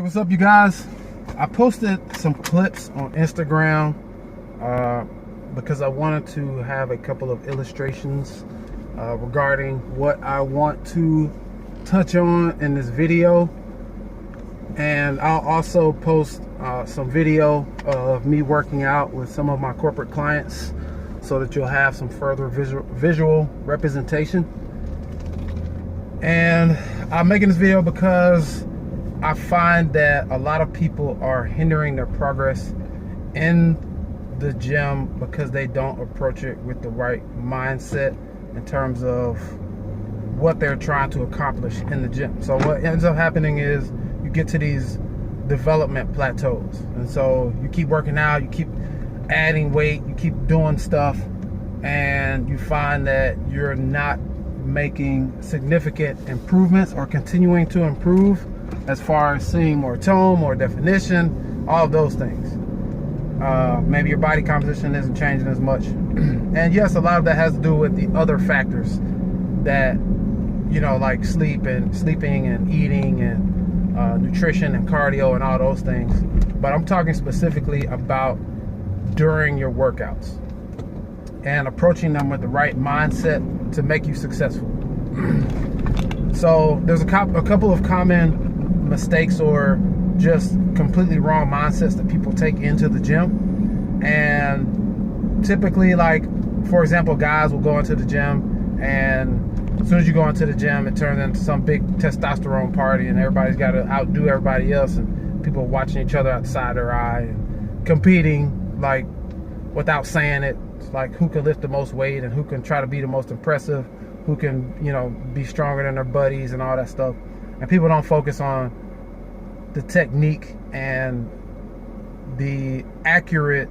What's up, you guys? I posted some clips on Instagram because I wanted to have a couple of illustrations regarding what I want to touch on in this video, and I'll also post some video of me working out with some of my corporate clients so that you'll have some further visual representation. And I'm making this video because I find that a lot of people are hindering their progress in the gym because they don't approach it with the right mindset in terms of what they're trying to accomplish in the gym. So what ends up happening is you get to these development plateaus, and so you keep working out, you keep adding weight, you keep doing stuff, and you find that you're not making significant improvements or continuing to improve as far as seeing more tone, more definition, all of those things. Maybe your body composition isn't changing as much. And yes, a lot of that has to do with the other factors that, you know, like sleeping and eating and nutrition and cardio and all those things. But I'm talking specifically about during your workouts and approaching them with the right mindset to make you successful. So there's a couple of common mistakes or just completely wrong mindsets that people take into the gym. And typically, like, for example, guys will go into the gym, and as soon as you go into the gym, it turns into some big testosterone party, and everybody's got to outdo everybody else, and people are watching each other outside their eye and competing, like, without saying it. It's like who can lift the most weight and who can try to be the most impressive, who can, you know, be stronger than their buddies and all that stuff. And people don't focus on the technique and the accurate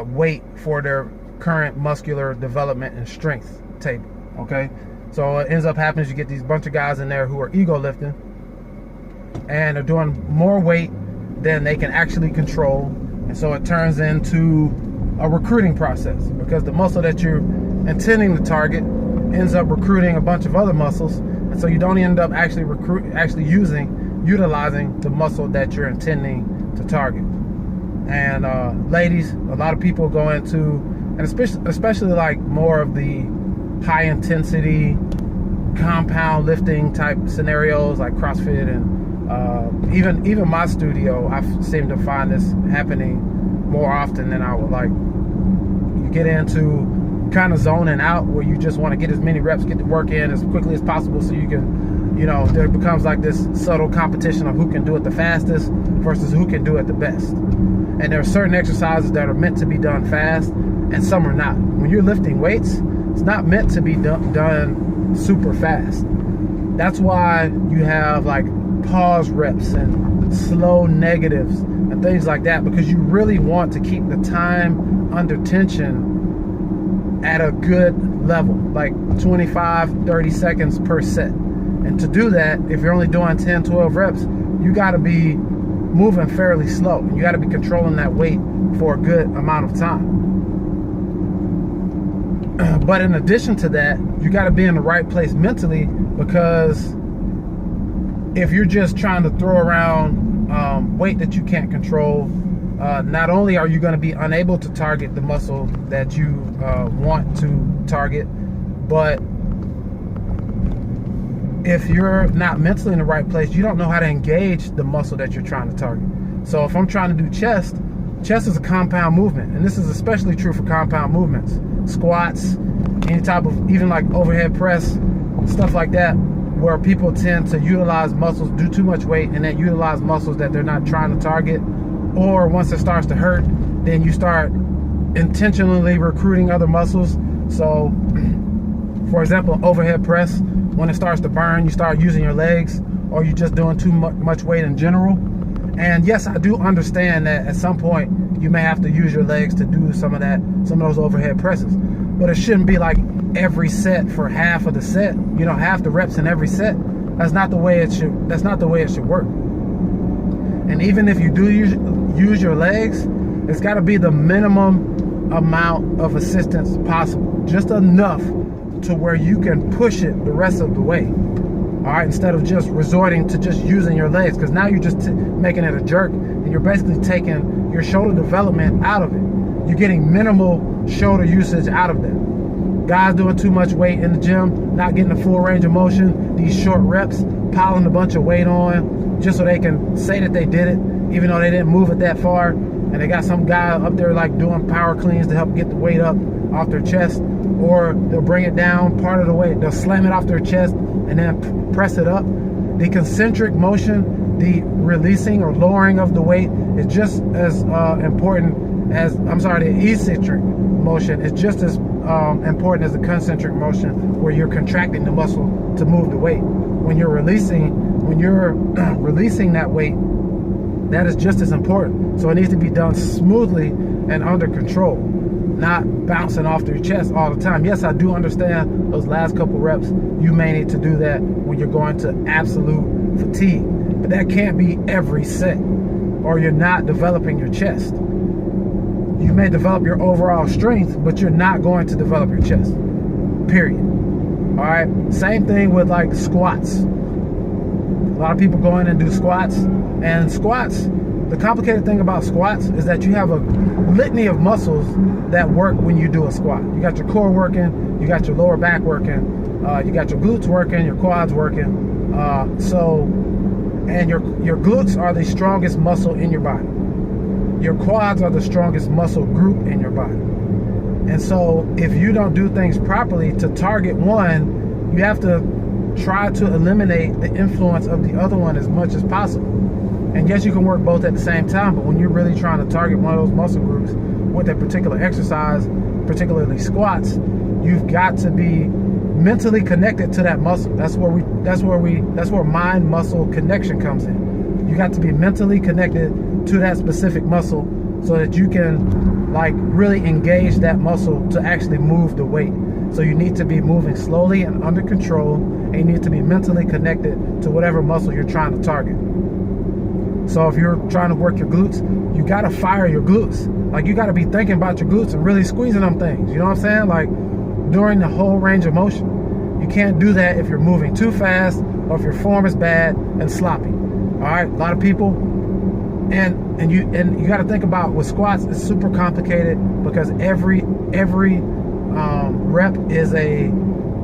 weight for their current muscular development and strength table. Okay, so what ends up happening is you get these bunch of guys in there who are ego lifting, and they're doing more weight than they can actually control, and so it turns into a recruiting process because the muscle that you're intending to target ends up recruiting a bunch of other muscles, and so you don't end up actually utilizing the muscle that you're intending to target. And ladies, a lot of people go into, and especially like more of the high intensity compound lifting type scenarios like CrossFit and even my studio, I seem to find this happening more often than I would like. You get into kind of zoning out where you just want to get as many reps, get the work in as quickly as possible so you can, you know, there becomes like this subtle competition of who can do it the fastest versus who can do it the best. And there are certain exercises that are meant to be done fast and some are not. When you're lifting weights, it's not meant to be done super fast. That's why you have like pause reps and slow negatives and things like that, because you really want to keep the time under tension at a good level, like 25-30 seconds per set. And to do that, if you're only doing 10-12 reps, you got to be moving fairly slow. You got to be controlling that weight for a good amount of time. But in addition to that, you got to be in the right place mentally, because if you're just trying to throw around weight that you can't control, not only are you going to be unable to target the muscle that you want to target, but if you're not mentally in the right place, you don't know how to engage the muscle that you're trying to target. So if I'm trying to do chest is a compound movement, and this is especially true for compound movements, squats, any type of, even like overhead press, stuff like that, where people tend to utilize muscles, do too much weight, and then utilize muscles that they're not trying to target. Or once it starts to hurt, then you start intentionally recruiting other muscles. So, for example, overhead press, when it starts to burn, you start using your legs, or you're just doing too much weight in general. And yes, I do understand that at some point you may have to use your legs to do some of those overhead presses. But it shouldn't be like every set for half of the set. You know, half the reps in every set. That's not the way it should. That's not the way it should work. And even if you do use your legs, it's got to be the minimum amount of assistance possible, just enough to where you can push it the rest of the way. All right, instead of just resorting to just using your legs, because now you're just making it a jerk, and you're basically taking your shoulder development out of it. You're getting minimal shoulder usage out of that. Guys doing too much weight in the gym, not getting the full range of motion, these short reps, piling a bunch of weight on just so they can say that they did it, even though they didn't move it that far. And they got some guy up there like doing power cleans to help get the weight up off their chest, or they'll bring it down part of the weight, they'll slam it off their chest and then press it up. The concentric motion, the releasing or lowering of the weight is just as important as, the eccentric motion is just as important as the concentric motion, where you're contracting the muscle to move the weight. When you're releasing that weight, that is just as important. So it needs to be done smoothly and under control, not bouncing off your chest all the time. Yes, I do understand those last couple reps, you may need to do that when you're going to absolute fatigue, but that can't be every set, or you're not developing your chest. You may develop your overall strength, but you're not going to develop your chest, period. All right, same thing with like squats. A lot of people go in and do squats, and squats, the complicated thing about squats is that you have a litany of muscles that work when you do a squat. You got your core working, you got your lower back working, you got your glutes working, your quads working. And your glutes are the strongest muscle in your body. Your quads are the strongest muscle group in your body. And so if you don't do things properly to target one, you have to try to eliminate the influence of the other one as much as possible. And yes, you can work both at the same time, but when you're really trying to target one of those muscle groups with a particular exercise, particularly squats, you've got to be mentally connected to that muscle. That's where mind muscle connection comes in. You got to be mentally connected to that specific muscle so that you can like really engage that muscle to actually move the weight. So you need to be moving slowly and under control, and you need to be mentally connected to whatever muscle you're trying to target. So if you're trying to work your glutes, you got to fire your glutes. Like, you got to be thinking about your glutes and really squeezing them things. You know what I'm saying? Like, during the whole range of motion. You can't do that if you're moving too fast or if your form is bad and sloppy. All right, a lot of people, and you got to think about with squats, it's super complicated because every rep is a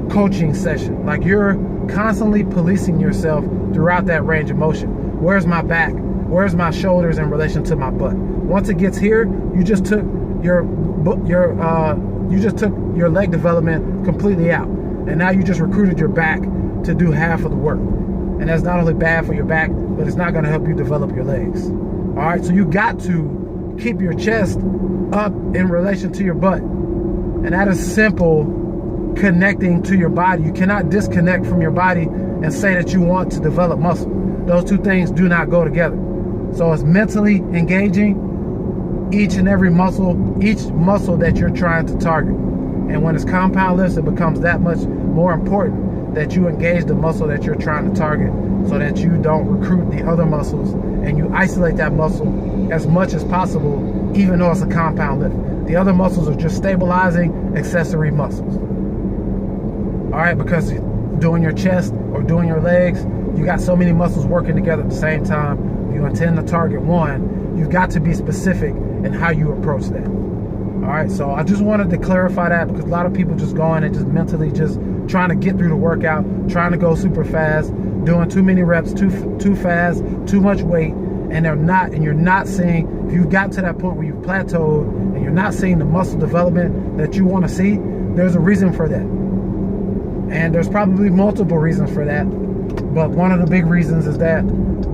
coaching session. Like, you're constantly policing yourself throughout that range of motion. Where's my back? Where's my shoulders in relation to my butt? Once it gets here, you just took your leg development completely out, and now you just recruited your back to do half of the work. And that's not only bad for your back, but it's not going to help you develop your legs. All right, so you got to keep your chest up in relation to your butt, and that is simple connecting to your body. You cannot disconnect from your body and say that you want to develop muscle. Those two things do not go together. So it's mentally engaging each and every muscle, each muscle that you're trying to target. And when it's compound lifts, it becomes that much more important that you engage the muscle that you're trying to target so that you don't recruit the other muscles, and you isolate that muscle as much as possible, even though it's a compound lift. The other muscles are just stabilizing accessory muscles. All right, because doing your chest or doing your legs, you got so many muscles working together at the same time. If you intend to target one, you've got to be specific in how you approach that. All right, so I just wanted to clarify that because a lot of people just go in and just mentally just trying to get through the workout, trying to go super fast, doing too many reps, too fast, too much weight, and you're not seeing, if you've got to that point where you've plateaued and you're not seeing the muscle development that you want to see, there's a reason for that. And there's probably multiple reasons for that. But one of the big reasons is that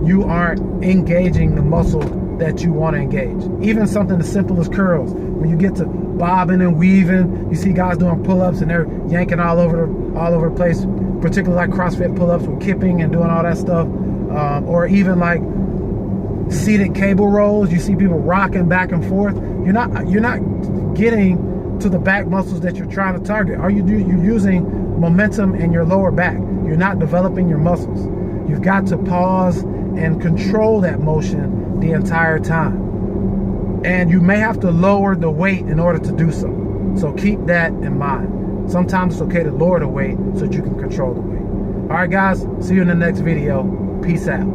you aren't engaging the muscle that you want to engage. Even something as simple as curls. When you get to bobbing and weaving, you see guys doing pull-ups and they're yanking all over the place, particularly like CrossFit pull-ups with kipping and doing all that stuff. Or even like seated cable rolls. You see people rocking back and forth. You're not getting to the back muscles that you're trying to target. You're using momentum in your lower back. You're not developing your muscles. You've got to pause and control that motion the entire time. And you may have to lower the weight in order to do so. So keep that in mind. Sometimes it's okay to lower the weight so that you can control the weight. All right, guys, see you in the next video. Peace out.